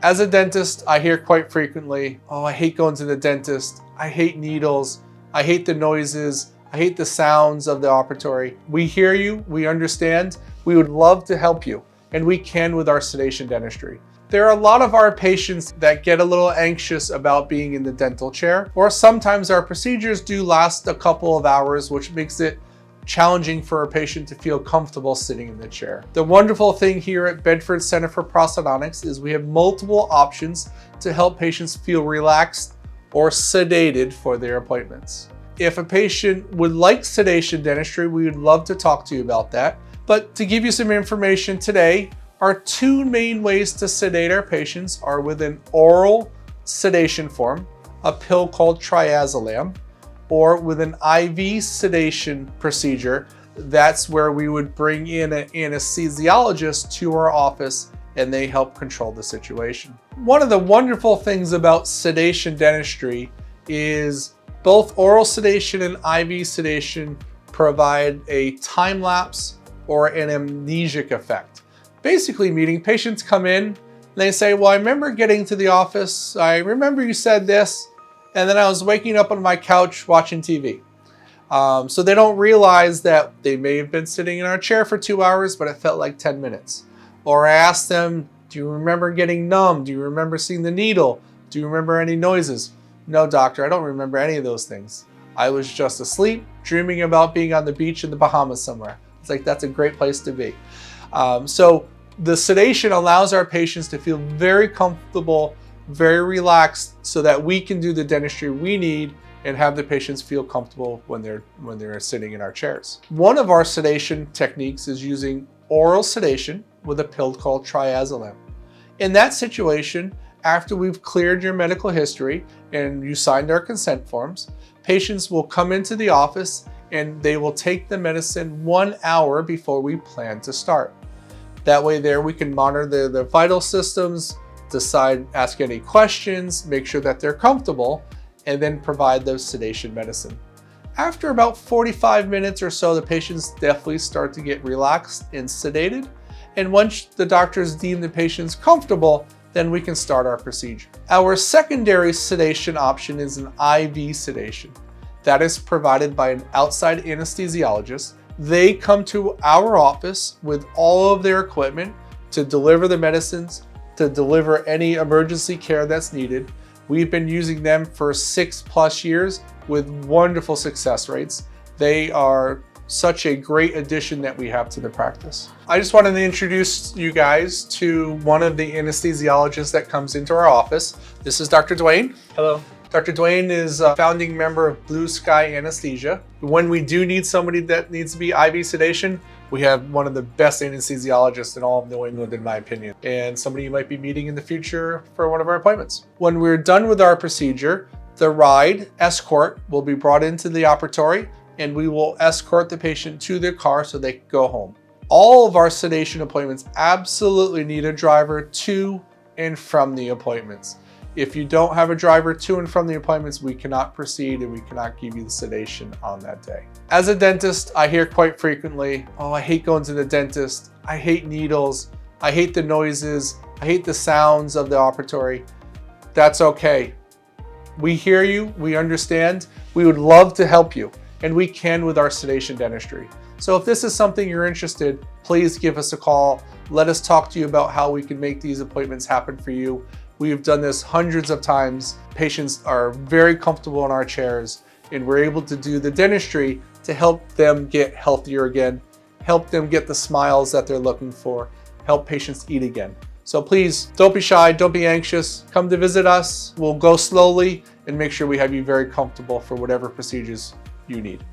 As a dentist, I hear quite frequently, oh, I hate going to the dentist. I hate needles. I hate the noises. I hate the sounds of the operatory. We hear you, we understand. We would love to help you, and we can with our sedation dentistry. There are a lot of our patients that get a little anxious about being in the dental chair, or sometimes our procedures do last a couple of hours, which makes it challenging for a patient to feel comfortable sitting in the chair. The wonderful thing here at Bedford Center for Prosthodontics is we have multiple options to help patients feel relaxed or sedated for their appointments. If a patient would like sedation dentistry, we would love to talk to you about that. But to give you some information today, our two main ways to sedate our patients are with an oral sedation form, a pill called triazolam, or with an IV sedation procedure. That's where we would bring in an anesthesiologist to our office and they help control the situation. One of the wonderful things about sedation dentistry is both oral sedation and IV sedation provide a time lapse or an amnesic effect. Basically meaning patients come in and they say, well, I remember getting to the office, I remember you said this, and then I was waking up on my couch watching TV. So they don't realize that they may have been sitting in our chair for 2 hours, but it felt like 10 minutes. Or I asked them, do you remember getting numb? Do you remember seeing the needle? Do you remember any noises? No, doctor, I don't remember any of those things. I was just asleep, dreaming about being on the beach in the Bahamas somewhere. It's like, that's a great place to be. So the sedation allows our patients to feel very comfortable, very relaxed, so that we can do the dentistry we need and have the patients feel comfortable when they're sitting in our chairs. One of our sedation techniques is using oral sedation with a pill called triazolam. In that situation, after we've cleared your medical history and you signed our consent forms, patients will come into the office and they will take the medicine 1 hour before we plan to start. That way there we can monitor the vital systems, ask any questions, make sure that they're comfortable, and then provide those sedation medicine. After about 45 minutes or so, the patients definitely start to get relaxed and sedated. And once the doctors deem the patients comfortable, then we can start our procedure. Our secondary sedation option is an IV sedation. That is provided by an outside anesthesiologist. They come to our office with all of their equipment to deliver the medicines, to deliver any emergency care that's needed. We've been using them for 6+ years with wonderful success rates. They are such a great addition that we have to the practice. I just wanted to introduce you guys to one of the anesthesiologists that comes into our office. This is Dr. Dwayne. Hello. Dr. Dwayne is a founding member of Blue Sky Anesthesia. When we do need somebody that needs to be IV sedation, we have one of the best anesthesiologists in all of New England, in my opinion, and somebody you might be meeting in the future for one of our appointments. When we're done with our procedure, the ride escort will be brought into the operatory and we will escort the patient to their car so they can go home. All of our sedation appointments absolutely need a driver to and from the appointments. If you don't have a driver to and from the appointments, we cannot proceed and we cannot give you the sedation on that day. As a dentist, I hear quite frequently, oh, I hate going to the dentist. I hate needles. I hate the noises. I hate the sounds of the operatory. That's okay. We hear you, we understand. We would love to help you, and we can with our sedation dentistry. So if this is something you're interested, please give us a call. Let us talk to you about how we can make these appointments happen for you. We've done this hundreds of times. Patients are very comfortable in our chairs, and we're able to do the dentistry to help them get healthier again, help them get the smiles that they're looking for, help patients eat again. So please, don't be shy, don't be anxious. Come to visit us. We'll go slowly and make sure we have you very comfortable for whatever procedures you need.